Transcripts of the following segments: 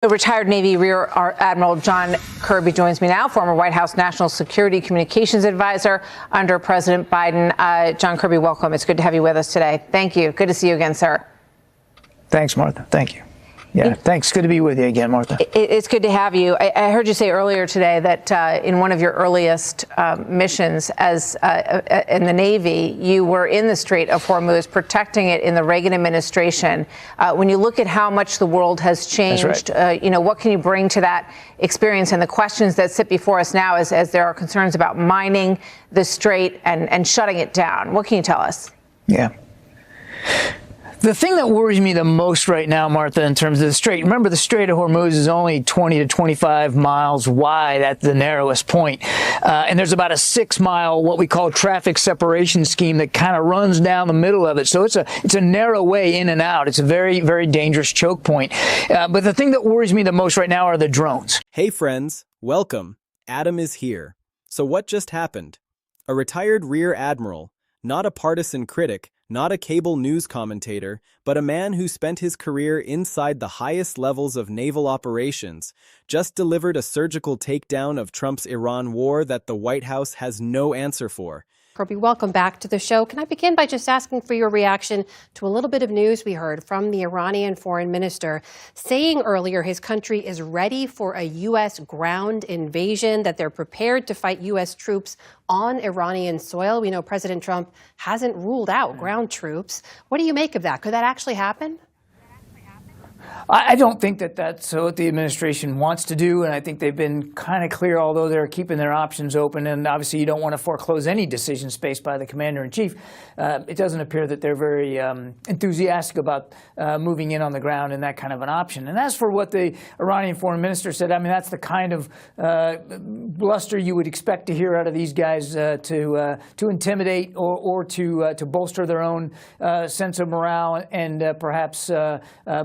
The retired Navy Rear Admiral John Kirby joins me now, former White House National Security Communications Advisor under President Biden. John Kirby, welcome. It's good to have you with us today. Thank you. Good to see you again, sir. Thanks, Martha. Thank you. Yeah, thanks. Good to be with you again, Martha. It's good to have you. I heard you say earlier today that in one of your earliest missions as in the Navy, you were in the Strait of Hormuz, protecting it in the Reagan administration. When you look at how much the world has changed, right. What can you bring to that experience and the questions that sit before us now as there are concerns about mining the Strait and shutting it down? What can you tell us? Yeah. The thing that worries me the most right now, Martha, in terms of the Strait, remember the Strait of Hormuz is only 20 to 25 miles wide at the narrowest point. And there's about a 6-mile, what we call traffic separation scheme that kind of runs down the middle of it. So it's a narrow way in and out. It's a very, very dangerous choke point. But the thing that worries me the most right now are the drones. Hey, friends. Welcome. Adam is here. So what just happened? A retired Rear Admiral, not a partisan critic, not a cable news commentator, but a man who spent his career inside the highest levels of naval operations, just delivered a surgical takedown of Trump's Iran war that the White House has no answer for. Kirby, welcome back to the show. Can I begin by just asking for your reaction to a little bit of news we heard from the Iranian foreign minister saying earlier his country is ready for a U.S. ground invasion, that they're prepared to fight U.S. troops on Iranian soil. We know President Trump hasn't ruled out ground troops. What do you make of that? Could that actually happen? I don't think that that's what the administration wants to do, and I think they've been kind of clear, although they're keeping their options open, and obviously you don't want to foreclose any decision spaced by the commander-in-chief. It doesn't appear that they're very enthusiastic about moving in on the ground and that kind of an option. And as for what the Iranian foreign minister said, I mean, that's the kind of bluster you would expect to hear out of these guys to intimidate or to bolster their own sense of morale and perhaps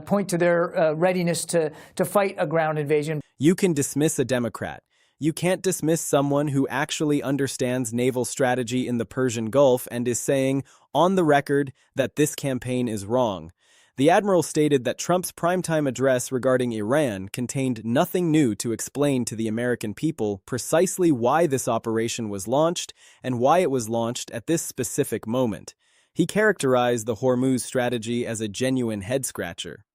point to their readiness to fight a ground invasion. You can dismiss a Democrat. You can't dismiss someone who actually understands naval strategy in the Persian Gulf and is saying, on the record, that this campaign is wrong. The admiral stated that Trump's primetime address regarding Iran contained nothing new to explain to the American people precisely why this operation was launched and why it was launched at this specific moment. He characterized the Hormuz strategy as a genuine head-scratcher.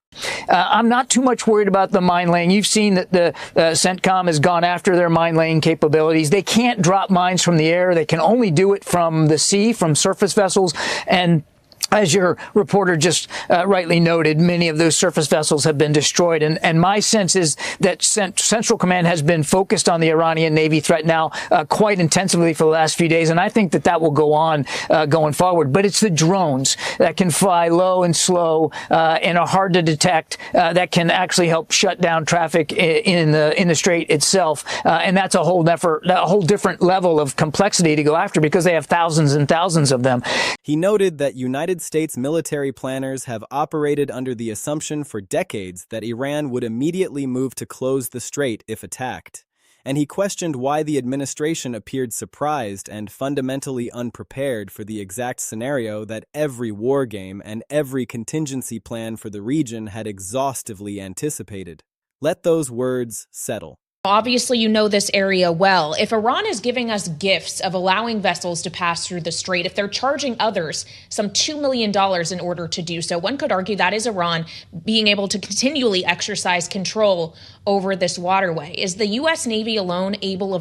I'm not too much worried about the mine laying. You've seen that the CENTCOM has gone after their mine laying capabilities. They can't drop mines from the air. They can only do it from the sea, from surface vessels. And as your reporter just rightly noted, many of those surface vessels have been destroyed. And my sense is that Central Command has been focused on the Iranian Navy threat now quite intensively for the last few days. And I think that that will go on going forward. But it's the drones that can fly low and slow and are hard to detect that can actually help shut down traffic in the Strait itself. And that's a whole different level of complexity to go after because they have thousands and thousands of them. He noted that United States military planners have operated under the assumption for decades that Iran would immediately move to close the strait if attacked. And he questioned why the administration appeared surprised and fundamentally unprepared for the exact scenario that every war game and every contingency plan for the region had exhaustively anticipated. Let those words settle. Obviously, you know this area well. If Iran is giving us gifts of allowing vessels to pass through the strait, if they're charging others some $2 million in order to do so, one could argue that is Iran being able to continually exercise control over this waterway. Is the U.S. Navy alone able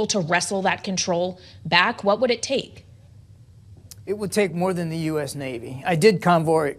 to wrestle that control back? What would it take? It would take more than the U.S. Navy. I did convoy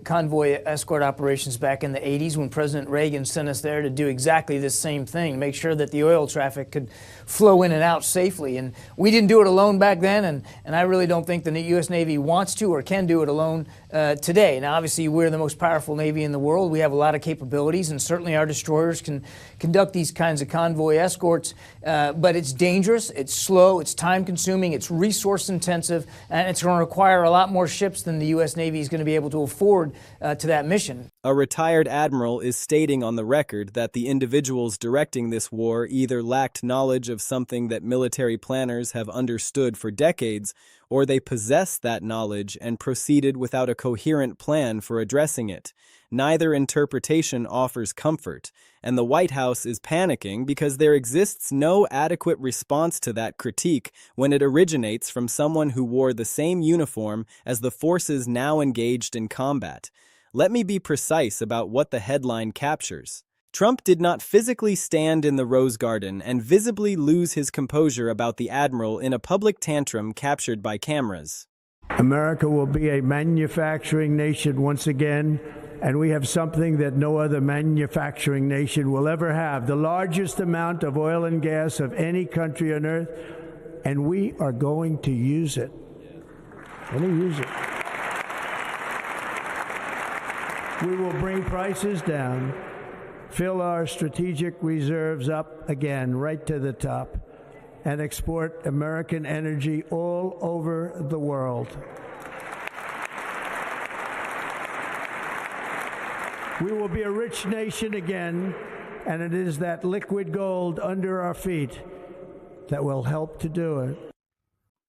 escort operations back in the 80s when President Reagan sent us there to do exactly this same thing, make sure that the oil traffic could flow in and out safely. And we didn't do it alone back then, and I really don't think the U.S. Navy wants to or can do it alone today. Now, obviously, we're the most powerful Navy in the world. We have a lot of capabilities, and certainly our destroyers can conduct these kinds of convoy escorts, but it's dangerous, it's slow, it's time-consuming, it's resource-intensive, and it's going to require a lot more ships than the U.S. Navy is going to be able to afford to that mission. A retired admiral is stating on the record that the individuals directing this war either lacked knowledge of something that military planners have understood for decades, or they possessed that knowledge and proceeded without a coherent plan for addressing it. Neither interpretation offers comfort, and the White House is panicking because there exists no adequate response to that critique when it originates from someone who wore the same uniform as the forces now engaged in combat. Let me be precise about what the headline captures. Trump did not physically stand in the Rose Garden and visibly lose his composure about the admiral in a public tantrum captured by cameras. America will be a manufacturing nation once again, and we have something that no other manufacturing nation will ever have, the largest amount of oil and gas of any country on earth, and we are going to use it. We will bring prices down, fill our strategic reserves up again right to the top, and export American energy all over the world. We will be a rich nation again, and it is that liquid gold under our feet that will help to do it.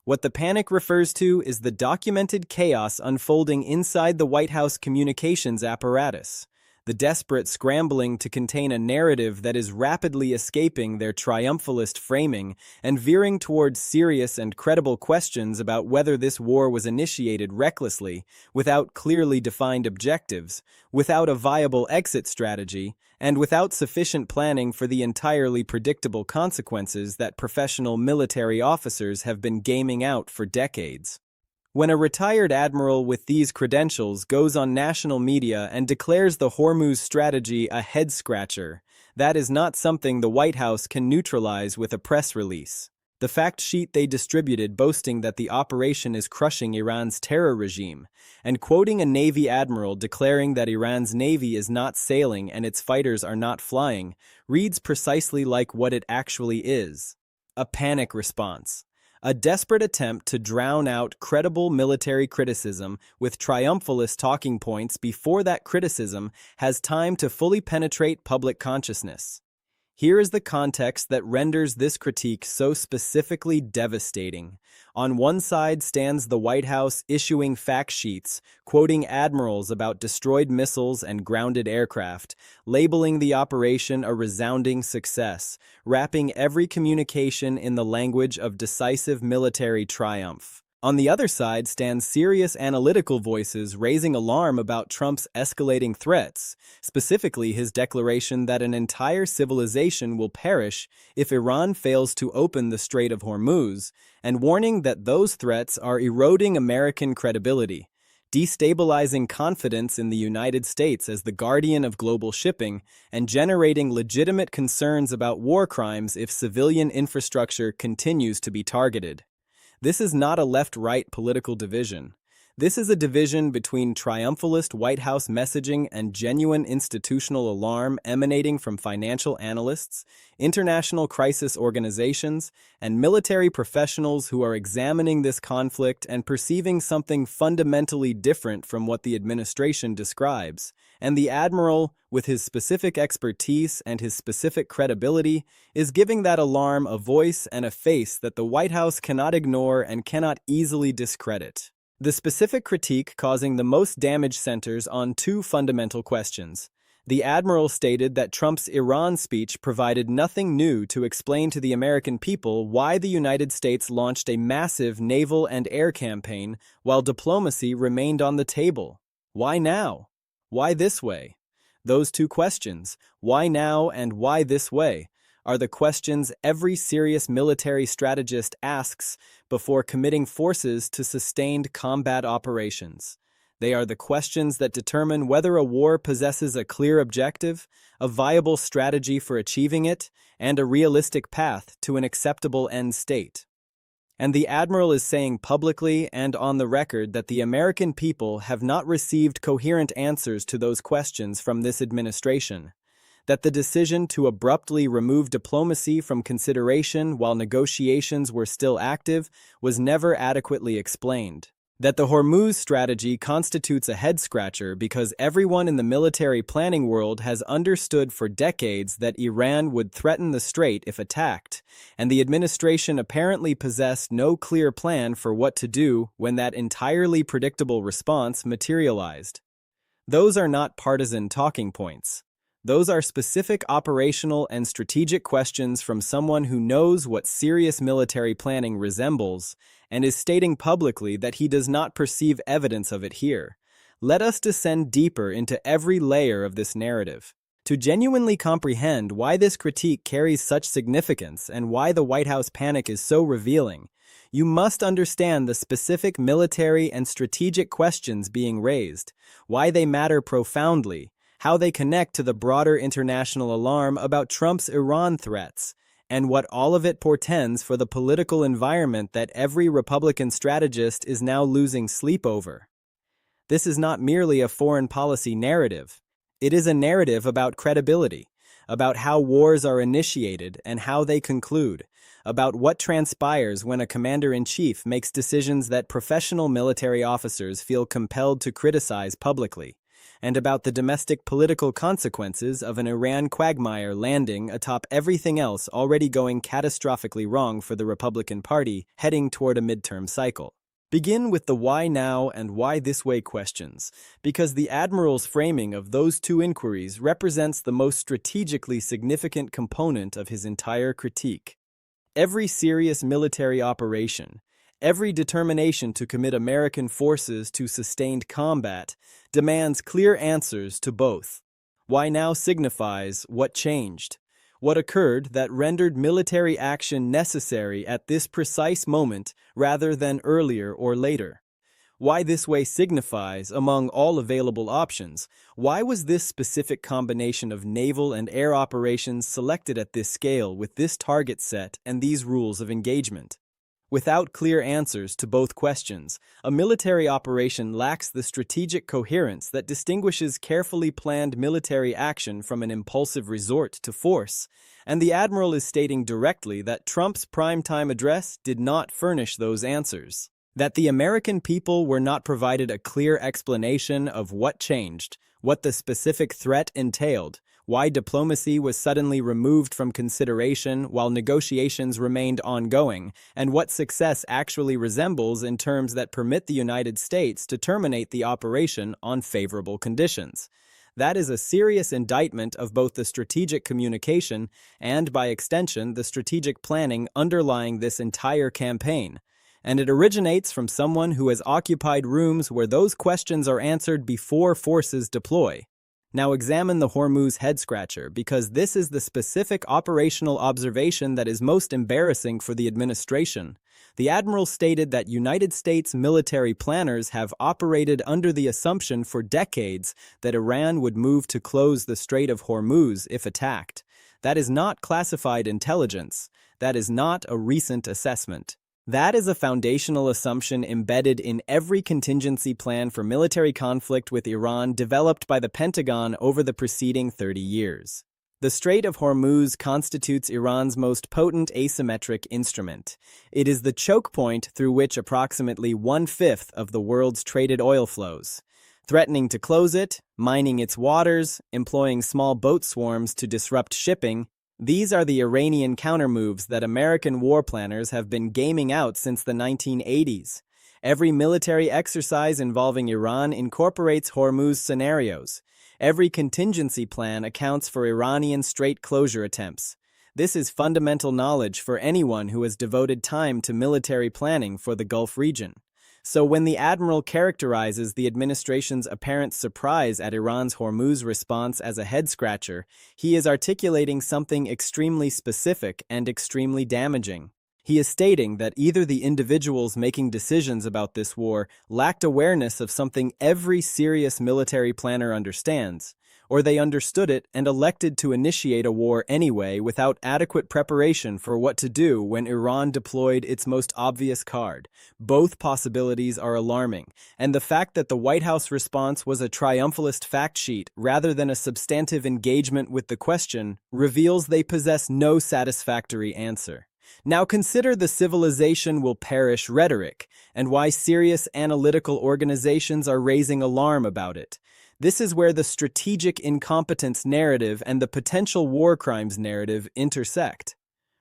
What the panic refers to is the documented chaos unfolding inside the White House communications apparatus, the desperate scrambling to contain a narrative that is rapidly escaping their triumphalist framing and veering towards serious and credible questions about whether this war was initiated recklessly, without clearly defined objectives, without a viable exit strategy, and without sufficient planning for the entirely predictable consequences that professional military officers have been gaming out for decades. When a retired admiral with these credentials goes on national media and declares the Hormuz strategy a headscratcher, that is not something the White House can neutralize with a press release. The fact sheet they distributed boasting that the operation is crushing Iran's terror regime, and quoting a Navy admiral declaring that Iran's Navy is not sailing and its fighters are not flying, reads precisely like what it actually is: a panic response. A desperate attempt to drown out credible military criticism with triumphalist talking points before that criticism has time to fully penetrate public consciousness. Here is the context that renders this critique so specifically devastating. On one side stands the White House issuing fact sheets, quoting admirals about destroyed missiles and grounded aircraft, labeling the operation a resounding success, wrapping every communication in the language of decisive military triumph. On the other side stand serious analytical voices raising alarm about Trump's escalating threats, specifically his declaration that an entire civilization will perish if Iran fails to open the Strait of Hormuz, and warning that those threats are eroding American credibility, destabilizing confidence in the United States as the guardian of global shipping, and generating legitimate concerns about war crimes if civilian infrastructure continues to be targeted. This is not a left-right political division. This is a division between triumphalist White House messaging and genuine institutional alarm emanating from financial analysts, international crisis organizations, and military professionals who are examining this conflict and perceiving something fundamentally different from what the administration describes. And the admiral, with his specific expertise and his specific credibility, is giving that alarm a voice and a face that the White House cannot ignore and cannot easily discredit. The specific critique causing the most damage centers on two fundamental questions. The admiral stated that Trump's Iran speech provided nothing new to explain to the American people why the United States launched a massive naval and air campaign while diplomacy remained on the table. Why now? Why this way? Those two questions, why now and why this way, are the questions every serious military strategist asks before committing forces to sustained combat operations. They are the questions that determine whether a war possesses a clear objective, a viable strategy for achieving it, and a realistic path to an acceptable end state. And the admiral is saying publicly and on the record that the American people have not received coherent answers to those questions from this administration, that the decision to abruptly remove diplomacy from consideration while negotiations were still active was never adequately explained, that the Hormuz strategy constitutes a head-scratcher because everyone in the military planning world has understood for decades that Iran would threaten the Strait if attacked, and the administration apparently possessed no clear plan for what to do when that entirely predictable response materialized. Those are not partisan talking points. Those are specific operational and strategic questions from someone who knows what serious military planning resembles and is stating publicly that he does not perceive evidence of it here. Let us descend deeper into every layer of this narrative. To genuinely comprehend why this critique carries such significance and why the White House panic is so revealing, you must understand the specific military and strategic questions being raised, why they matter profoundly, how they connect to the broader international alarm about Trump's Iran threats, and what all of it portends for the political environment that every Republican strategist is now losing sleep over. This is not merely a foreign policy narrative. It is a narrative about credibility, about how wars are initiated and how they conclude, about what transpires when a commander-in-chief makes decisions that professional military officers feel compelled to criticize publicly, and about the domestic political consequences of an Iran quagmire landing atop everything else already going catastrophically wrong for the Republican Party heading toward a midterm cycle. Begin with the why now and why this way questions, because the Admiral's framing of those two inquiries represents the most strategically significant component of his entire critique. Every serious military operation, every determination to commit American forces to sustained combat, demands clear answers to both. Why now signifies what changed, what occurred that rendered military action necessary at this precise moment rather than earlier or later. Why this way signifies, among all available options, why was this specific combination of naval and air operations selected at this scale with this target set and these rules of engagement? Without clear answers to both questions, a military operation lacks the strategic coherence that distinguishes carefully planned military action from an impulsive resort to force, and the Admiral is stating directly that Trump's primetime address did not furnish those answers. That the American people were not provided a clear explanation of what changed, what the specific threat entailed, why diplomacy was suddenly removed from consideration while negotiations remained ongoing, and what success actually resembles in terms that permit the United States to terminate the operation on favorable conditions. That is a serious indictment of both the strategic communication and, by extension, the strategic planning underlying this entire campaign. And it originates from someone who has occupied rooms where those questions are answered before forces deploy. Now examine the Hormuz headscratcher, because this is the specific operational observation that is most embarrassing for the administration. The Admiral stated that United States military planners have operated under the assumption for decades that Iran would move to close the Strait of Hormuz if attacked. That is not classified intelligence. That is not a recent assessment. That is a foundational assumption embedded in every contingency plan for military conflict with Iran developed by the Pentagon over the preceding 30 years. The Strait of Hormuz constitutes Iran's most potent asymmetric instrument. It is the choke point through which approximately 1/5 of the world's traded oil flows. Threatening to close it, mining its waters, employing small boat swarms to disrupt shipping, these are the Iranian countermoves that American war planners have been gaming out since the 1980s. Every military exercise involving Iran incorporates Hormuz scenarios. Every contingency plan accounts for Iranian strait closure attempts. This is fundamental knowledge for anyone who has devoted time to military planning for the Gulf region. So when the Admiral characterizes the administration's apparent surprise at Iran's Hormuz response as a head-scratcher, he is articulating something extremely specific and extremely damaging. He is stating that either the individuals making decisions about this war lacked awareness of something every serious military planner understands, or they understood it and elected to initiate a war anyway without adequate preparation for what to do when Iran deployed its most obvious card. Both possibilities are alarming, and the fact that the White House response was a triumphalist fact sheet rather than a substantive engagement with the question reveals they possess no satisfactory answer. Now consider the civilization will perish rhetoric, and why serious analytical organizations are raising alarm about it. This is where the strategic incompetence narrative and the potential war crimes narrative intersect.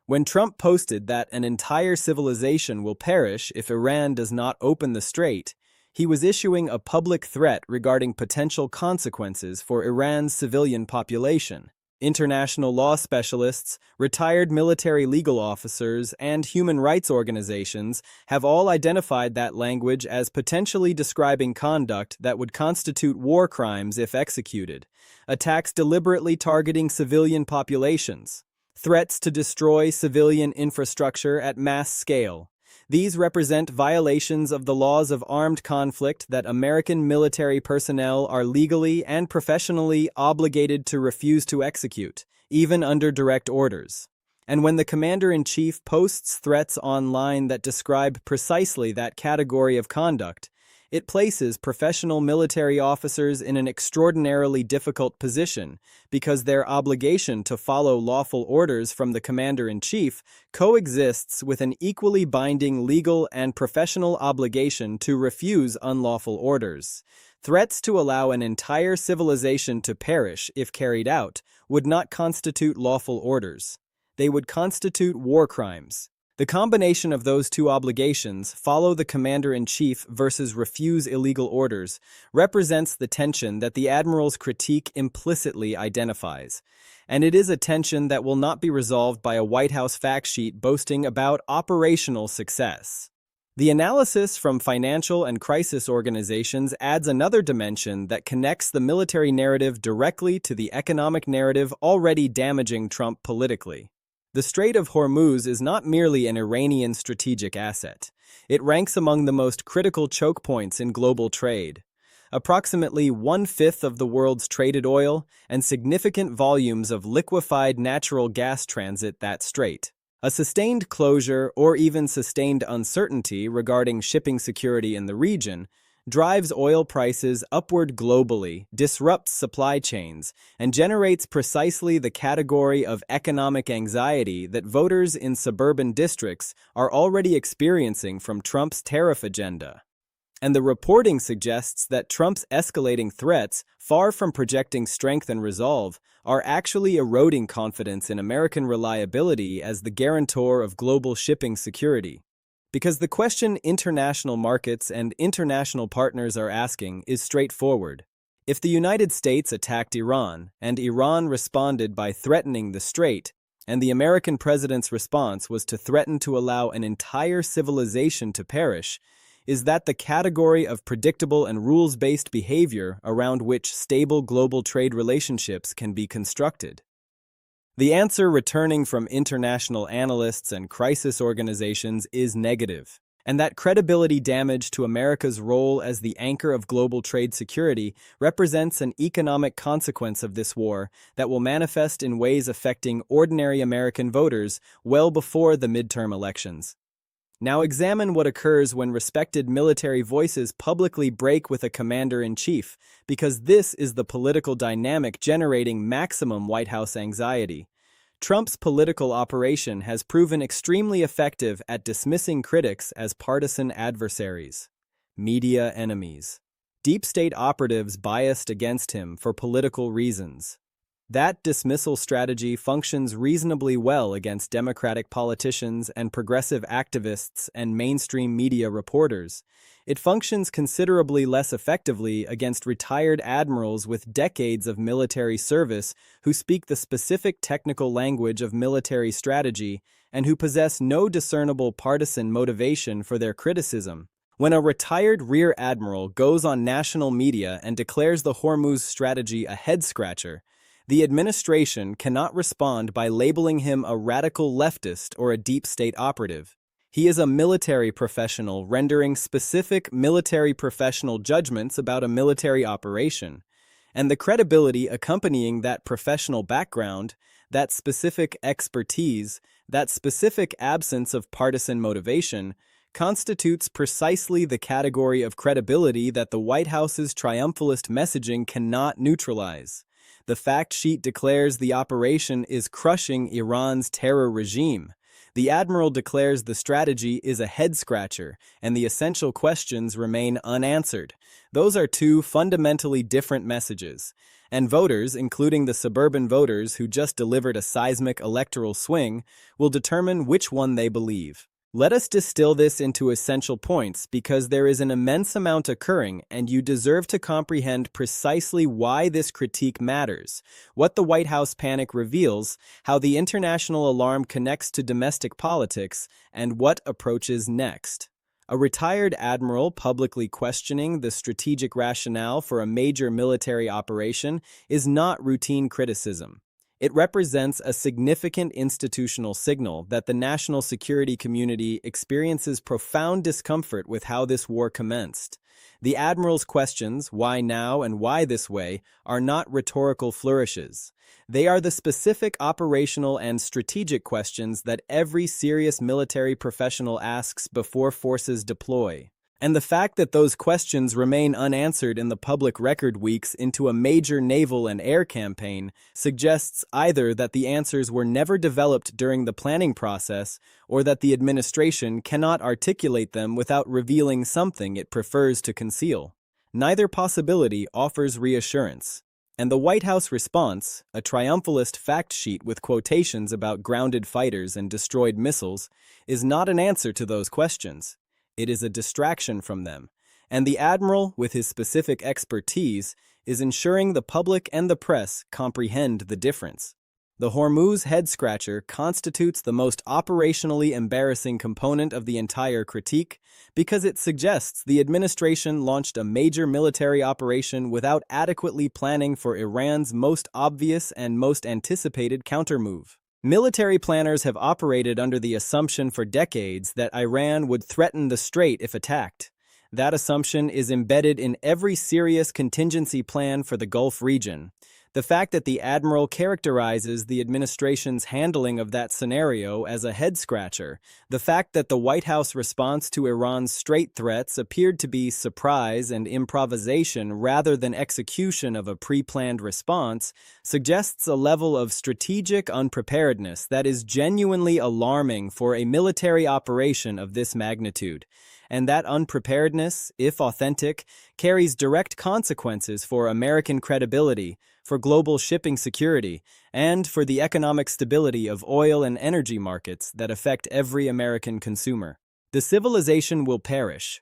When Trump posted that an entire civilization will perish if Iran does not open the strait, He was issuing a public threat regarding potential consequences for Iran's civilian population. International law specialists, retired military legal officers, and human rights organizations have all identified that language as potentially describing conduct that would constitute war crimes if executed, attacks deliberately targeting civilian populations, threats to destroy civilian infrastructure at mass scale. These represent violations of the laws of armed conflict that American military personnel are legally and professionally obligated to refuse to execute, even under direct orders. And when the commander-in-chief posts threats online that describe precisely that category of conduct, it places professional military officers in an extraordinarily difficult position because their obligation to follow lawful orders from the commander-in-chief coexists with an equally binding legal and professional obligation to refuse unlawful orders. Threats to allow an entire civilization to perish if carried out would not constitute lawful orders. They would constitute war crimes. The combination of those two obligations, follow the commander-in-chief versus refuse illegal orders, represents the tension that the Admiral's critique implicitly identifies. And it is a tension that will not be resolved by a White House fact sheet boasting about operational success. The analysis from financial and crisis organizations adds another dimension that connects the military narrative directly to the economic narrative already damaging Trump politically. The Strait of Hormuz is not merely an Iranian strategic asset. It ranks among the most critical choke points in global trade. Approximately 1/5 of the world's traded oil and significant volumes of liquefied natural gas transit that strait. A sustained closure or even sustained uncertainty regarding shipping security in the region drives oil prices upward globally, disrupts supply chains, and generates precisely the category of economic anxiety that voters in suburban districts are already experiencing from Trump's tariff agenda. And the reporting suggests that Trump's escalating threats, far from projecting strength and resolve, are actually eroding confidence in American reliability as the guarantor of global shipping security. Because the question international markets and international partners are asking is straightforward. If the United States attacked Iran, and Iran responded by threatening the Strait, and the American president's response was to threaten to allow an entire civilization to perish, is that the category of predictable and rules-based behavior around which stable global trade relationships can be constructed? The answer returning from international analysts and crisis organizations is negative, and that credibility damage to America's role as the anchor of global trade security represents an economic consequence of this war that will manifest in ways affecting ordinary American voters well before the midterm elections. Now examine what occurs when respected military voices publicly break with a commander-in-chief, because this is the political dynamic generating maximum White House anxiety. Trump's political operation has proven extremely effective at dismissing critics as partisan adversaries, media enemies, deep state operatives biased against him for political reasons. That dismissal strategy functions reasonably well against Democratic politicians and progressive activists and mainstream media reporters. It functions considerably less effectively against retired admirals with decades of military service who speak the specific technical language of military strategy and who possess no discernible partisan motivation for their criticism. When a retired Rear Admiral goes on national media and declares the Hormuz strategy a headscratcher, the administration cannot respond by labeling him a radical leftist or a deep state operative. He is a military professional rendering specific military professional judgments about a military operation, and the credibility accompanying that professional background, that specific expertise, that specific absence of partisan motivation, constitutes precisely the category of credibility that the White House's triumphalist messaging cannot neutralize. The fact sheet declares the operation is crushing Iran's terror regime. The admiral declares the strategy is a head-scratcher, and the essential questions remain unanswered. Those are two fundamentally different messages, and voters, including the suburban voters who just delivered a seismic electoral swing, will determine which one they believe. Let us distill this into essential points because there is an immense amount occurring and you deserve to comprehend precisely why this critique matters, what the White House panic reveals, how the international alarm connects to domestic politics, and what approaches next. A retired admiral publicly questioning the strategic rationale for a major military operation is not routine criticism. It represents a significant institutional signal that the national security community experiences profound discomfort with how this war commenced. The admiral's questions, why now and why this way, are not rhetorical flourishes. They are the specific operational and strategic questions that every serious military professional asks before forces deploy. And the fact that those questions remain unanswered in the public record weeks into a major naval and air campaign suggests either that the answers were never developed during the planning process or that the administration cannot articulate them without revealing something it prefers to conceal. Neither possibility offers reassurance. And the White House response, a triumphalist fact sheet with quotations about grounded fighters and destroyed missiles, is not an answer to those questions. It is a distraction from them, and the admiral, with his specific expertise, is ensuring the public and the press comprehend the difference. The Hormuz headscratcher constitutes the most operationally embarrassing component of the entire critique because it suggests the administration launched a major military operation without adequately planning for Iran's most obvious and most anticipated countermove. Military planners have operated under the assumption for decades that Iran would threaten the Strait if attacked. That assumption is embedded in every serious contingency plan for the Gulf region. The fact that the admiral characterizes the administration's handling of that scenario as a head-scratcher, the fact that the White House response to Iran's Strait threats appeared to be surprise and improvisation rather than execution of a pre-planned response, suggests a level of strategic unpreparedness that is genuinely alarming for a military operation of this magnitude. And that unpreparedness, if authentic, carries direct consequences for American credibility, for global shipping security, and for the economic stability of oil and energy markets that affect every American consumer. The civilization will perish.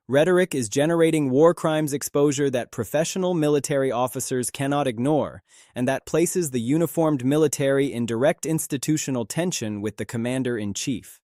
Rhetoric is generating war crimes exposure that professional military officers cannot ignore, and that places the uniformed military in direct institutional tension with the commander-in-chief.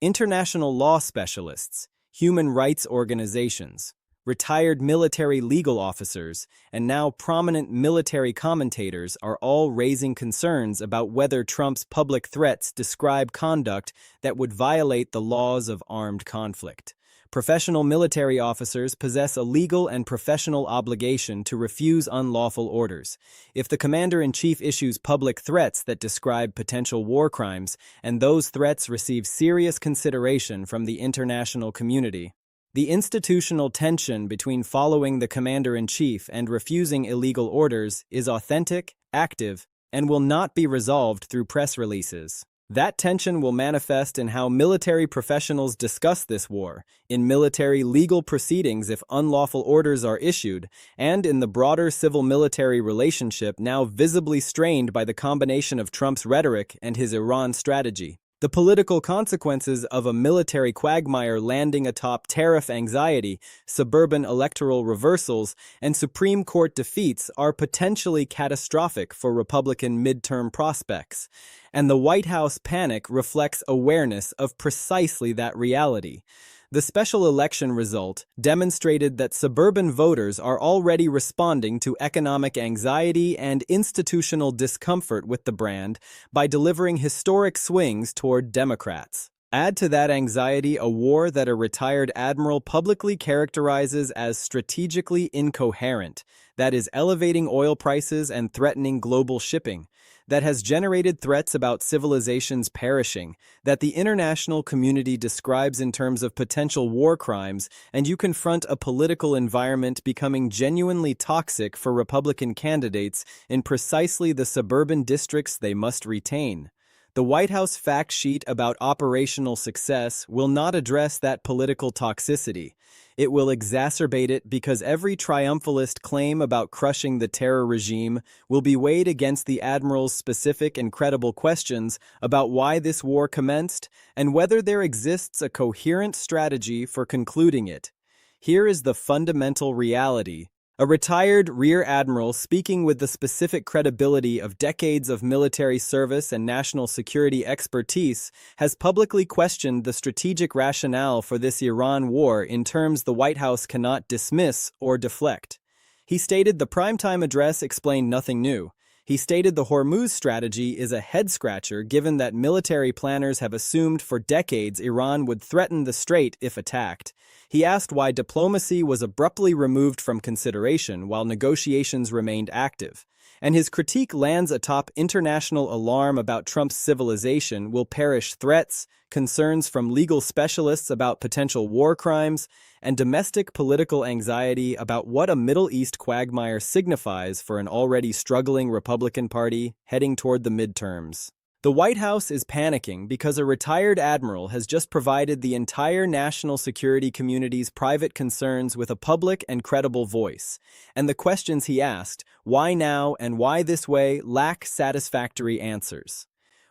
International law specialists, human rights organizations, retired military legal officers, and now prominent military commentators are all raising concerns about whether Trump's public threats describe conduct that would violate the laws of armed conflict. Professional military officers possess a legal and professional obligation to refuse unlawful orders. If the commander-in-chief issues public threats that describe potential war crimes, and those threats receive serious consideration from the international community, the institutional tension between following the commander-in-chief and refusing illegal orders is authentic, active, and will not be resolved through press releases. That tension will manifest in how military professionals discuss this war, in military legal proceedings if unlawful orders are issued, and in the broader civil-military relationship now visibly strained by the combination of Trump's rhetoric and his Iran strategy. The political consequences of a military quagmire landing atop tariff anxiety, suburban electoral reversals, and Supreme Court defeats are potentially catastrophic for Republican midterm prospects. And the White House panic reflects awareness of precisely that reality. The special election result demonstrated that suburban voters are already responding to economic anxiety and institutional discomfort with the brand by delivering historic swings toward Democrats. Add to that anxiety a war that a retired admiral publicly characterizes as strategically incoherent, that is elevating oil prices and threatening global shipping, that has generated threats about civilizations perishing, that the international community describes in terms of potential war crimes, and you confront a political environment becoming genuinely toxic for Republican candidates in precisely the suburban districts they must retain. The White House fact sheet about operational success will not address that political toxicity. It will exacerbate it because every triumphalist claim about crushing the terror regime will be weighed against the Admiral's specific and credible questions about why this war commenced and whether there exists a coherent strategy for concluding it. Here is the fundamental reality. A retired Rear Admiral speaking with the specific credibility of decades of military service and national security expertise has publicly questioned the strategic rationale for this Iran war in terms the White House cannot dismiss or deflect. He stated the primetime address explained nothing new. He stated the Hormuz strategy is a head-scratcher given that military planners have assumed for decades Iran would threaten the Strait if attacked. He asked why diplomacy was abruptly removed from consideration while negotiations remained active. And his critique lands atop international alarm about Trump's civilization will perish threats, concerns from legal specialists about potential war crimes, and domestic political anxiety about what a Middle East quagmire signifies for an already struggling Republican Party heading toward the midterms. The White House is panicking because a retired admiral has just provided the entire national security community's private concerns with a public and credible voice, and the questions he asked, why now and why this way, lack satisfactory answers.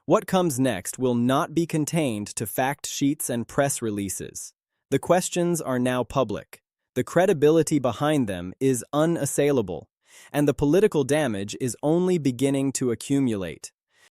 What comes next will not be contained to fact sheets and press releases. The questions are now public. The credibility behind them is unassailable, and the political damage is only beginning to accumulate.